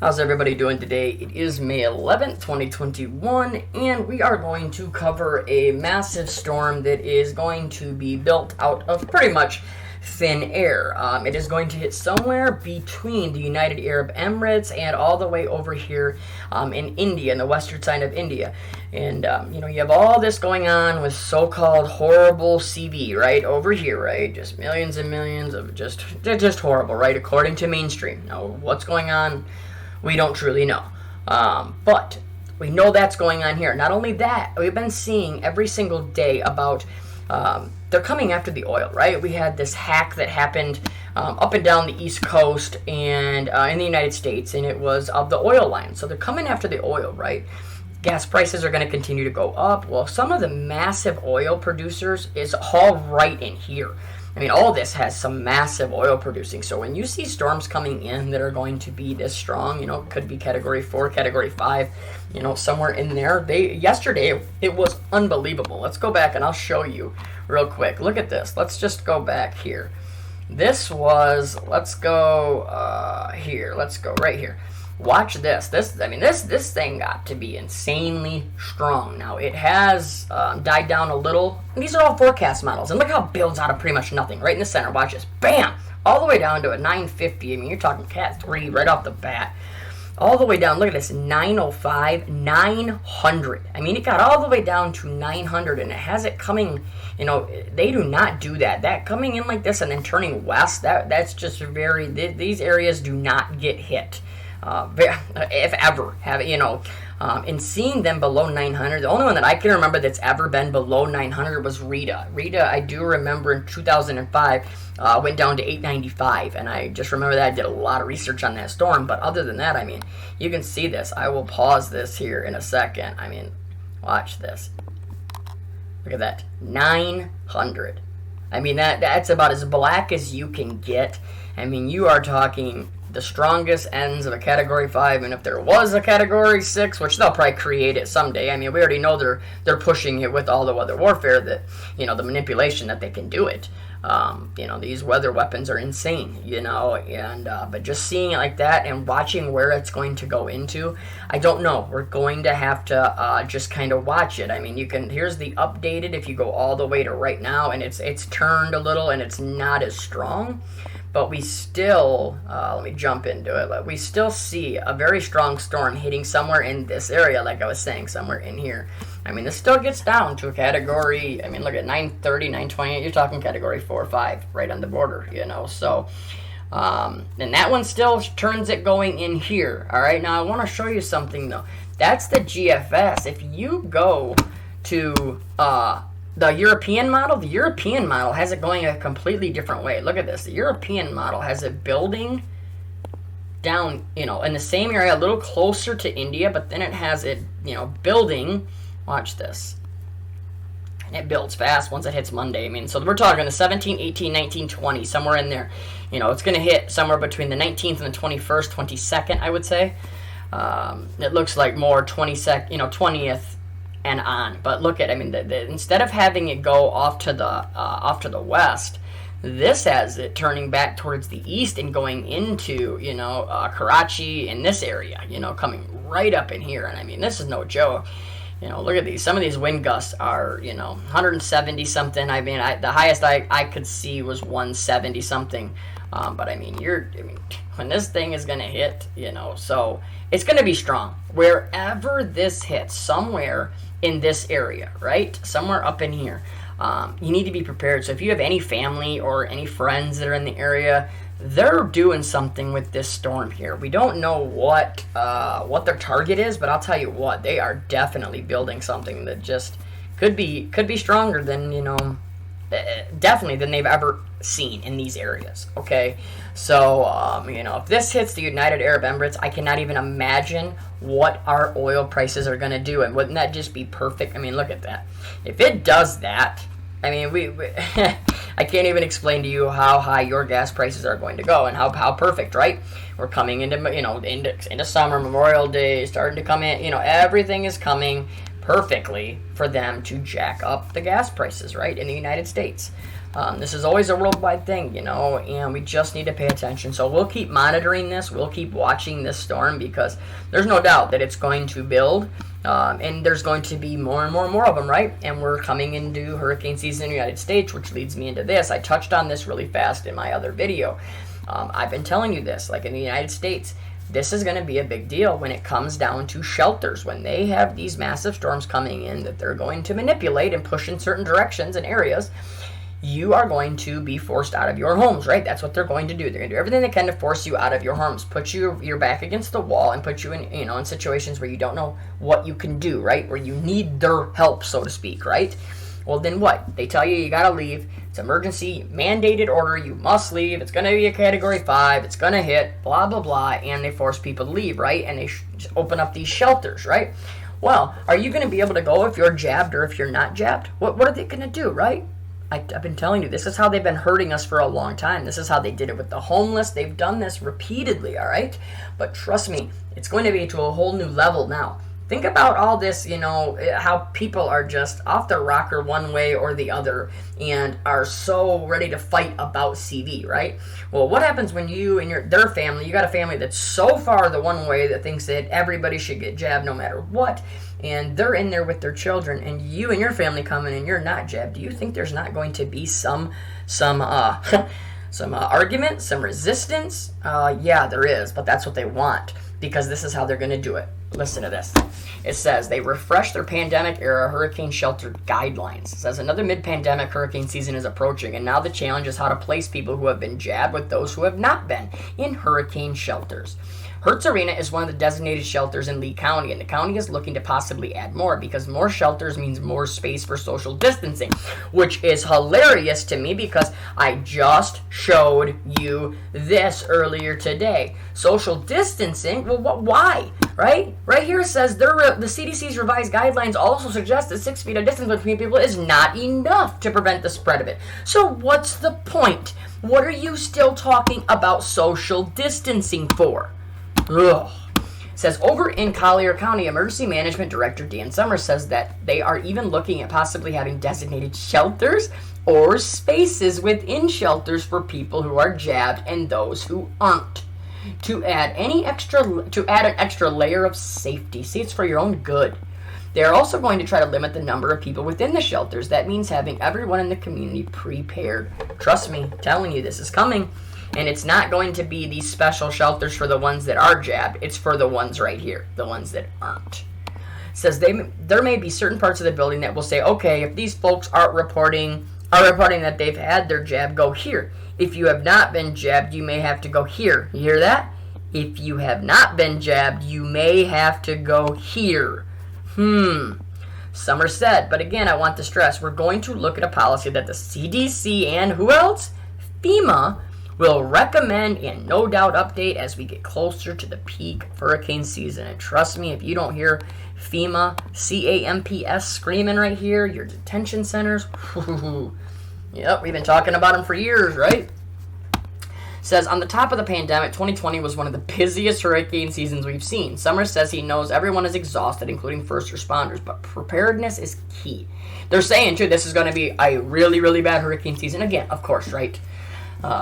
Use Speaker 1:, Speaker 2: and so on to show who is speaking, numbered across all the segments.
Speaker 1: How's everybody doing today? It is May 11th, 2021, and we are going to cover a massive storm that is going to be built out of pretty much thin air. It is going to hit somewhere between the United Arab Emirates and all the way over here in India, in the western side of India. And, you have all this going on with so-called horrible CV, right, over here, right? Just millions and millions of just horrible, right, according to mainstream. Now, what's going on? We don't truly know. But we know that's going on here. Not only that, we've been seeing every single day about they're coming after the oil, right? We had this hack that happened up and down the East Coast and in the United States, and it was of the oil line. So they're coming after the oil, right? Gas prices are going to continue to go up. Well, some of the massive oil producers is all right in here. I mean, all this has some massive oil producing. So when you see storms coming in that are going to be this strong, it could be Category 4, Category 5, somewhere in there. Yesterday, it was unbelievable. Let's go back and I'll show you real quick. Look at this. Let's just go back here. Let's go here. Let's go right here. Watch this. This thing got to be insanely strong. Now, it has died down a little. And these are all forecast models. And look how it builds out of pretty much nothing. Right in the center. Watch this. Bam! All the way down to a 950. I mean, you're talking Cat 3 right off the bat. All the way down. Look at this. 905, 900. I mean, it got all the way down to 900. And it has it coming, they do not do that. That coming in like this and then turning west, that's just these areas do not get hit. If ever, and seeing them below 900, the only one that I can remember that's ever been below 900 was Rita. Rita, I do remember in 2005, went down to 895, and I just remember that I did a lot of research on that storm, but other than that, I mean, you can see this. I will pause this here in a second. I mean, watch this. Look at that, 900. I mean, that's about as black as you can get. I mean, you are talking the strongest ends of a Category 5, and if there was a Category 6, which they'll probably create it someday. I mean, we already know they're pushing it with all the weather warfare that, the manipulation that they can do it. These weather weapons are insane, but just seeing it like that and watching where it's going to go into, I don't know. We're going to have to just kind of watch it. I mean, here's the updated if you go all the way to right now, and it's turned a little and it's not as strong. But we still, let me jump into it, but we still see a very strong storm hitting somewhere in this area, like I was saying, somewhere in here. I mean, this still gets down to a category, I mean, look at 930, 928, you're talking Category 4 or 5, right on the border, so, and that one still turns it going in here, all right? Now, I want to show you something, though. That's the GFS. If you go to, the European model has it going a completely different way. Look at this. The European model has it building down, in the same area, a little closer to India, but then it has it, building. Watch this. And it builds fast once it hits Monday. I mean, so we're talking the 17, 18, 19, 20, somewhere in there. It's going to hit somewhere between the 19th and the 21st, 22nd, I would say. It looks like more 20th. And on, but look at, I mean, instead of having it go off to the west, this has it turning back towards the east and going into, Karachi in this area, coming right up in here. And I mean, this is no joke. Look at these. Some of these wind gusts are, 170 something. I mean, the highest I could see was 170 something. But I mean, when this thing is going to hit, so it's going to be strong. Wherever this hits, somewhere in this area, right? Somewhere up in here. You need to be prepared. So if you have any family or any friends that are in the area, they're doing something with this storm here. We don't know what their target is, but I'll tell you what, they are definitely building something that just could be stronger than, definitely than they've ever seen in these areas, okay? So, if this hits the United Arab Emirates, I cannot even imagine what our oil prices are going to do, and wouldn't that just be perfect? I mean, look at that. If it does that, I mean, we I can't even explain to you how high your gas prices are going to go and how perfect, right? We're coming into, into summer, Memorial Day, starting to come in, everything is coming perfectly for them to jack up the gas prices, right, in the United States. This is always a worldwide thing, and we just need to pay attention. So we'll keep monitoring this. We'll keep watching this storm, because there's no doubt that it's going to build, and there's going to be more and more of them, right? And we're coming into hurricane season in the United States, which leads me into this. I touched on this really fast in my other video. I've been telling you this, like in the United States, this is going to be a big deal when it comes down to shelters. When they have these massive storms coming in that they're going to manipulate and push in certain directions and areas, you are going to be forced out of your homes, right? That's what they're going to do. They're going to do everything they can to force you out of your homes, put your back against the wall, and put you in, in situations where you don't know what you can do, right? Where you need their help, so to speak, right? Well, then what? They tell you got to leave. It's emergency mandated order. You must leave. It's going to be a category 5. It's going to hit, blah, blah, blah. And they force people to leave, right? And they open up these shelters, right? Well, are you going to be able to go if you're jabbed or if you're not jabbed? What are they going to do, right? I've been telling you, this is how they've been hurting us for a long time. This is how they did it with the homeless. They've done this repeatedly, all right? But trust me, it's going to be to a whole new level now. Think about all this, how people are just off their rocker one way or the other and are so ready to fight about CV, right? Well, what happens when you and their family, you got a family that's so far the one way that thinks that everybody should get jabbed no matter what, and they're in there with their children, and you and your family come in and you're not jabbed? Do you think there's not going to be some argument, some resistance? Yeah, there is, but that's what they want, because this is how they're going to do it. Listen to this. It says they refreshed their pandemic-era hurricane shelter guidelines. It says another mid-pandemic hurricane season is approaching, and now the challenge is how to place people who have been jabbed with those who have not been in hurricane shelters. Hertz Arena is one of the designated shelters in Lee County, and the county is looking to possibly add more, because more shelters means more space for social distancing, which is hilarious to me because I just showed you this earlier today. Social distancing? Well, why? Right? Right here it says the CDC's revised guidelines also suggest that 6 feet of distance between people is not enough to prevent the spread of it. So what's the point? What are you still talking about social distancing for? Ugh. Says over in Collier County, Emergency Management Director Dan Summers says that they are even looking at possibly having designated shelters or spaces within shelters for people who are jabbed and those who aren't, to add an extra layer of safety. See, it's for your own good. They are also going to try to limit the number of people within the shelters. That means having everyone in the community prepared. Trust me, telling you, this is coming. And it's not going to be these special shelters for the ones that are jabbed. It's for the ones right here, the ones that aren't. It says there may be certain parts of the building that will say, okay, if these folks are reporting that they've had their jab, go here. If you have not been jabbed, you may have to go here. You hear that? If you have not been jabbed, you may have to go here. Summer said, but again, I want to stress, we're going to look at a policy that the CDC and who else? FEMA will recommend and no doubt update as we get closer to the peak hurricane season. And trust me, if you don't hear FEMA, CAMPS screaming right here, your detention centers, yep, we've been talking about them for years, right? Says, on the top of the pandemic, 2020 was one of the busiest hurricane seasons we've seen. Summers says he knows everyone is exhausted, including first responders, but preparedness is key. They're saying, too, this is going to be a really, really bad hurricane season. Again, of course, right?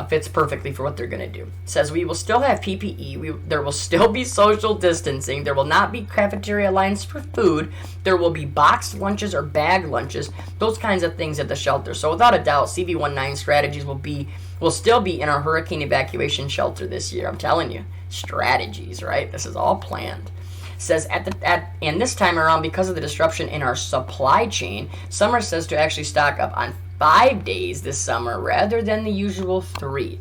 Speaker 1: Fits perfectly for what they're going to do. Says we will still have PPE. There will still be social distancing. There will not be cafeteria lines for food. There will be boxed lunches or bag lunches. Those kinds of things at the shelter. So without a doubt, CV19 strategies will still be in our hurricane evacuation shelter this year. I'm telling you, strategies, right? This is all planned. Says and this time around, because of the disruption in our supply chain, Summer says to actually stock up on 5 days this summer rather than the usual 3.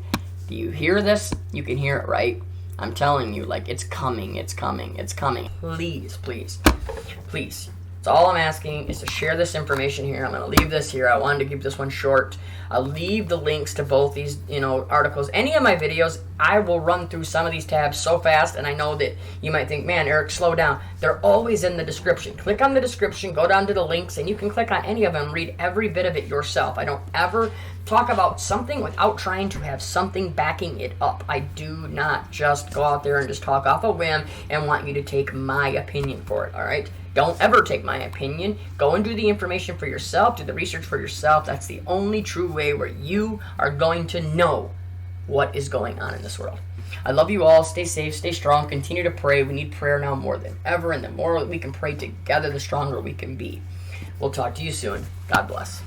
Speaker 1: Do you hear this? You can hear it, right? I'm telling you, like, it's coming, it's coming, it's coming. Please, please, please. That's all I'm asking is to share this information here. I'm going to leave this here. I wanted to keep this one short. I'll leave the links to both these, articles. Any of my videos, I will run through some of these tabs so fast, and I know that you might think, man, Erik, slow down. They're always in the description. Click on the description, go down to the links, and you can click on any of them, read every bit of it yourself. I don't ever talk about something without trying to have something backing it up. I do not just go out there and just talk off a whim and want you to take my opinion for it, all right? Don't ever take my opinion. Go and do the information for yourself. Do the research for yourself. That's the only true way where you are going to know what is going on in this world. I love you all. Stay safe. Stay strong. Continue to pray. We need prayer now more than ever. And the more we can pray together, the stronger we can be. We'll talk to you soon. God bless.